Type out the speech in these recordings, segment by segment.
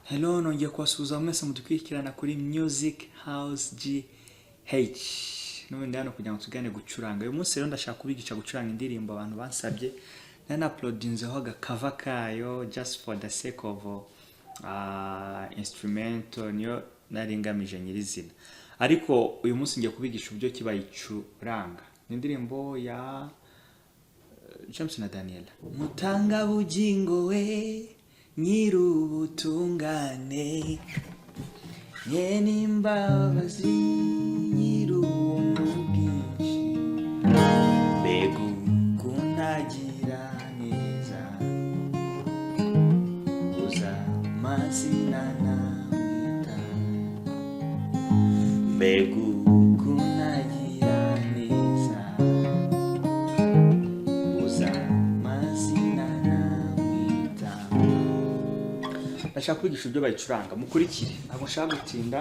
Hello, nongeye kubasuhuza mwese mudukurikirana kuri MusicHouse-GH. N'ubundi hano kugira ngo tugane gucuranga. Uyu munsi rero ndashaka kubigisha gucuranga indirimbo abantu bansabye. Uploadinzeho agakava kayo just for the sake of instrumental niyo naringamije nyirizina. Ariko uyu munsi ngiye kubigisha uburyo kibayicuranga. Ni indirimbo ya James na Daniela. Mutangabugingo we nyir'ubutungane n'imbabazi nyir'ubwinshi mbega kuntagira neza uza mazina namwita mbega kuntagira neza uza mazina namwita. Ndashaka kwigisha uburyo bayicuranga mukurikire, ntabwo nshaka gutinda,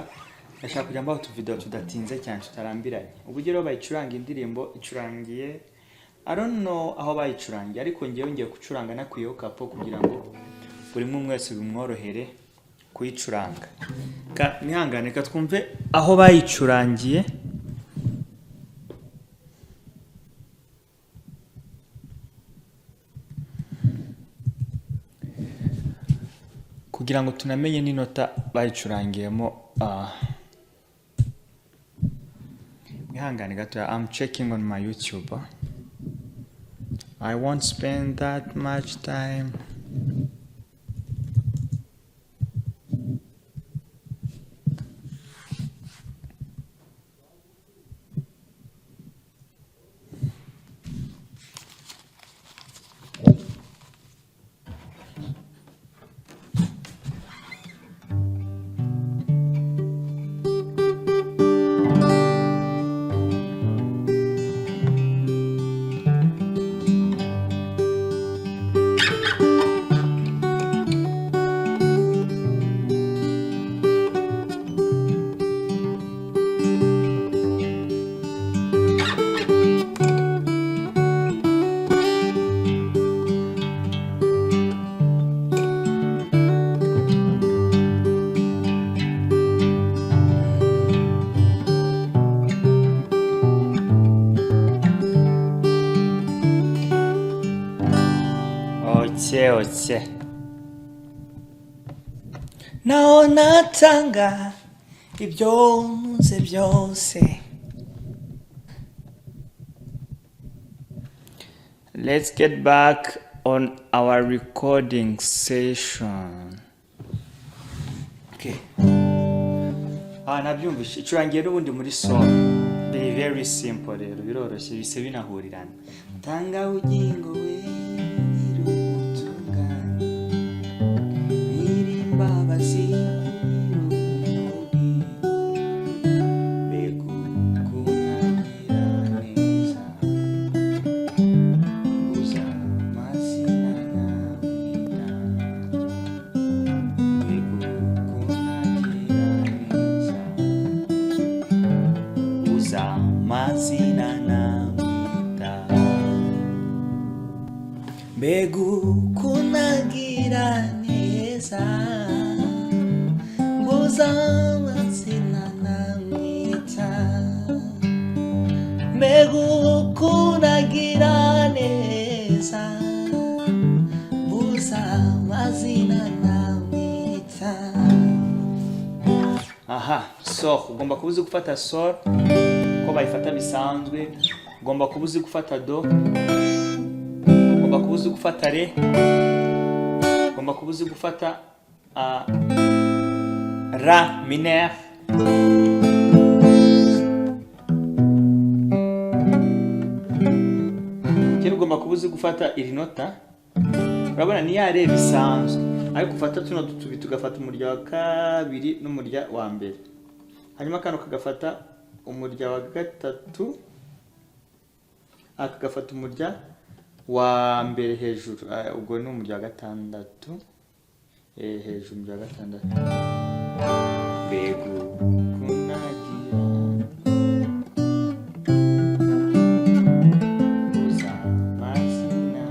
ndashaka kujya mbaho utuvideo tudatinze cyane tutarambiranye. Uburyo rero bayicuranga indirimbo icurangiye I don't know aho bayicurangiye, ariko ngewe ngiye gucuranga nakwiyeho kapo kugira ngo buri umwe wese bimworohere kuyicuranga. Nihangane ka twumve aho bayicurangiye. Kugira ngo tunamenye n'inota bayicurangiyemo. Mwihangane gato, I'm checking on my YouTube. I won't spend that much time. Oche. Naona tanga ibyo nze byose. Let's get back on our recording session. Okay. Nabyumvishe icurangiye n'ubundi muri solo. Very simple rero, biroroshye bise binahurirana. Tanga ubugingo we mbegu kunagira neza nguza mazina namwita mbegu kunagira neza nguza mazina namwita. So ugomba kubuzi gufata sol ko bayifata bisanzwe, ugomba kubuzi gufata do, ugomba kubuzi gufata re, ugomba kubuzi gufata ra mineur, ugomba kubuzi gufata iri nota. Urabona ni ya re bisanzwe, ariko ufata tuno dutubi tugafata umurya wa kabiri n'umurya wa mbere, hanyuma kano kagafata umurya wa gatatu, akagafata umurya wa mbere hejuru, ubwo ni umurya wa gatandatu, hejuru umurya wa gatandatu. Mbegu kunagira uza mazina.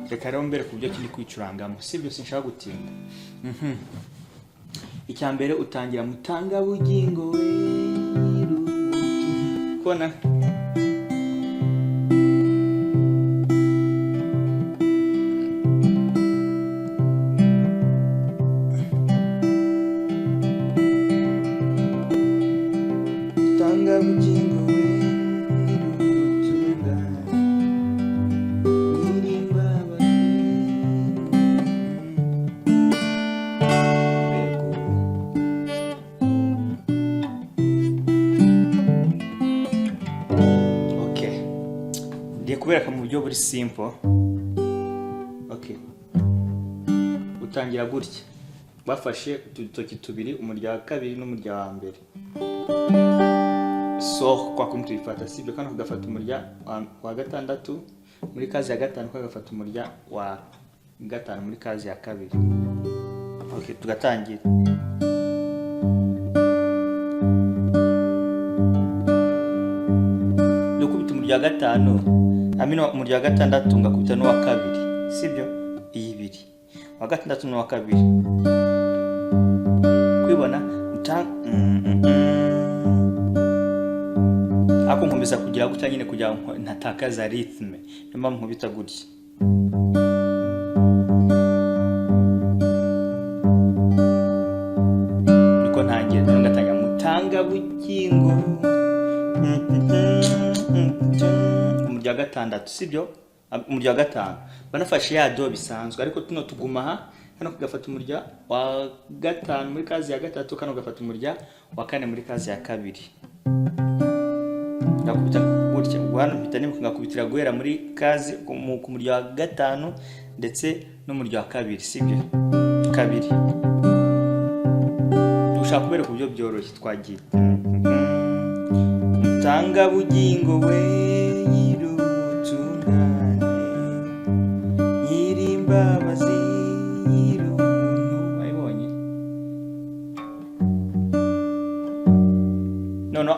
Reka rero mbere ku byo kindi kwicurangamo sibyo sinshaka gutinda. Icyambere utangira mutangabugingo we kona mutangabugingo we kubereka mu buryo buri simple. Okay, utangira gutya bafashe udutoki tubiri umurya wa kabiri n'umurya wa mbere, so kwa kumwe tuyifata sibyo, kandi ugafata umurya wa gatandatu muri kazi ya gatanu, ukagafata umurya wa gatanu muri kazi ya kabiri. Okay, tugatangira. Dukubita umurya wa gatanu amino umurya wa gatandatu ngakubita n'uwa kabiri sibyo, iyi ibiri wa gatandatu n'uwa kabiri kwibona ako nkomeza kugira gutya nyine kugira ngo ntatakaza rhythm, niyo mpamvu nkubita gutya. Niko ntangira rero ngatangira mutangabugingo umurya gatandatu sibyo, umurya gatanu banafashe ya do bisanzwe, ariko tuno tuguma aha, hano kugafata umurya wa gatanu muri kazi ya gatatu, kano gafata umurya wa kane muri kazi ya kabiri. Ndakubita gutya hano mpita ngakubitira guhera muri kazi ku murya wa gatanu ndetse n'umurya wa kabiri sibyo, kabiri. Dushaka kubera ku byo byoroshye twagiye mutangabugingo we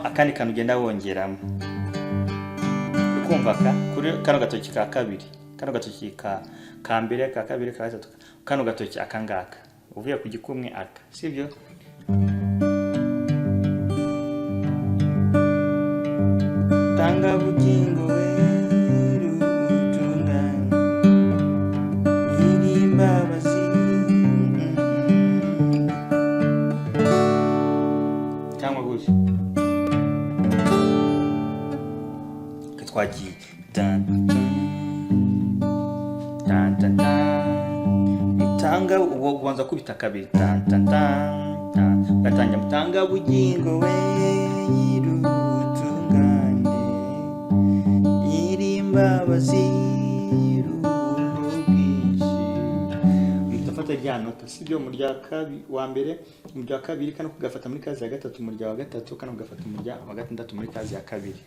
akandi kantu ugenda wongeramo ukumva kuri kano gatoki ka kabiri, kano gatoki ka mbere, ka kabiri, ka gatatu, kano gatoki akangaka uvuye ku gikumwe aka sibyo. Mutangabugingo we rutunganye nyir'imbabazi cyangwa gutya twagiye mutanga uwo kubanza kubita kabiri gatangira mutangabugingo we rutunganye nyir'imbabazi mutafata rya nota sibyo, umurya wa mbere, umurya wa kabiri kano kugafata muri kazi ya gatatu, umurya wa gatatu kano kugafata umurya wa gatandatu muri kazi ya kabiri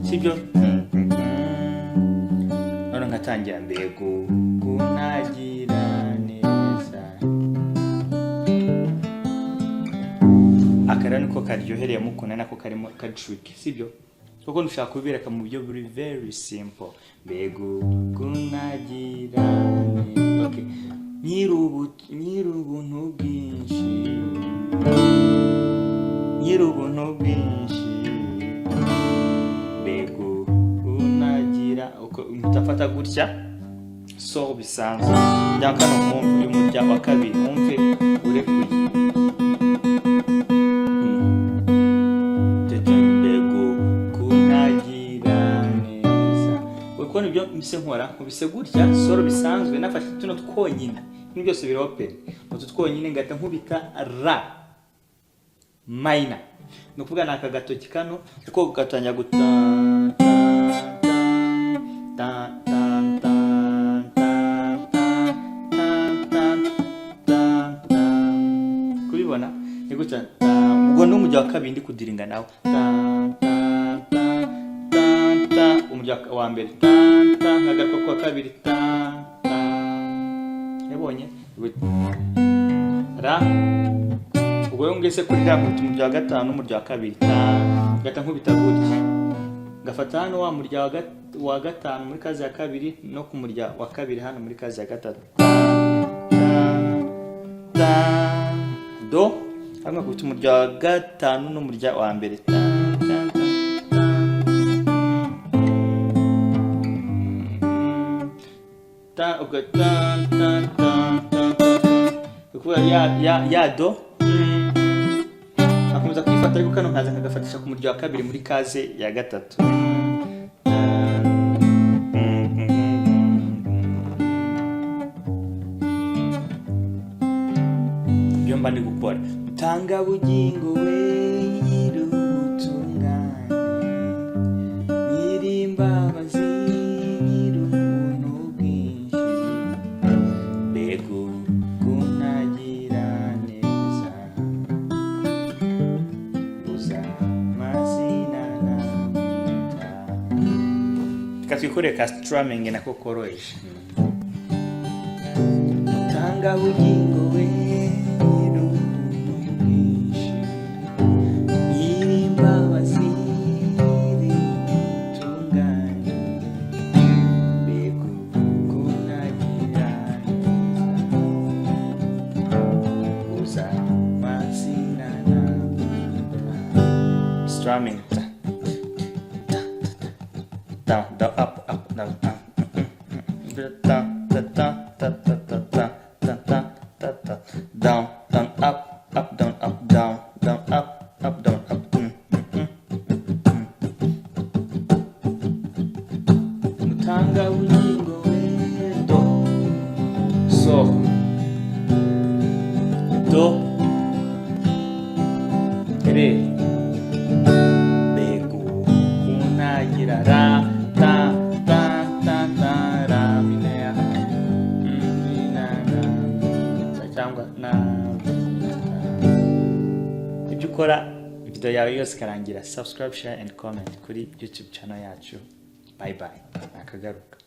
sibyo. None ngatangira mbego kunagira neza, akara niko karyohereye mukuna nako karimo trick sibyo, kuko ndushaka kubereka mu buryo buri very simple. Mbego kunagira neza, okay, nyir'ubuntu bwinshi, nyir'ubuntu bwinshi mutafata gutya so bisanzwe byakano mwumve y'umurya wa kabiri mwumve urekuye mbego kunagira neza. Uko nibyo mise nkora nkubise gutya soro bisanzwe, nafashe tuno twonyine ni byose birope, utu twonyine ngata nkubita ra minor, no kuvuga naka gatoki kano uko gatanya kubibona ni gutya. Ubwo n'umujya wa kabiri ndi kudiringa nawe umujya wa mbere nkagaruka kwa kabiri yabonye ra. Ubwo ngese kuri ra umujya wa gatanu n'umujya wa kabiri gata nkubita gutya ngafata hano wa murya wa gatanu muri kazi ya kabiri no ku murya wa kabiri hano muri kazi ya gatatu do hamwe ku murya wa gatanu no murya wa mbere ya do akomeza kwifata ariko kano nkaza nkagafatisha ku murya wa kabiri muri kaze ya gatatu iyo mba ndi gukora Mutangabugingo we nyir'ubutungane nyir'imbabazi nyir'ubuntu bwinshi mbega kunagira neza uza mazina namuta tukatwikoreye ka strumming nako koroheje Mutangabugingo we Strumming down down up down down up down down up down up Mutangabugingo we do so do re ra ta ta ta ta ra mi ne na cyangwa na ibyo ukora video yawe yose karangira subscribe share and comment kuri YouTube channel yacu bye bye nakagaruka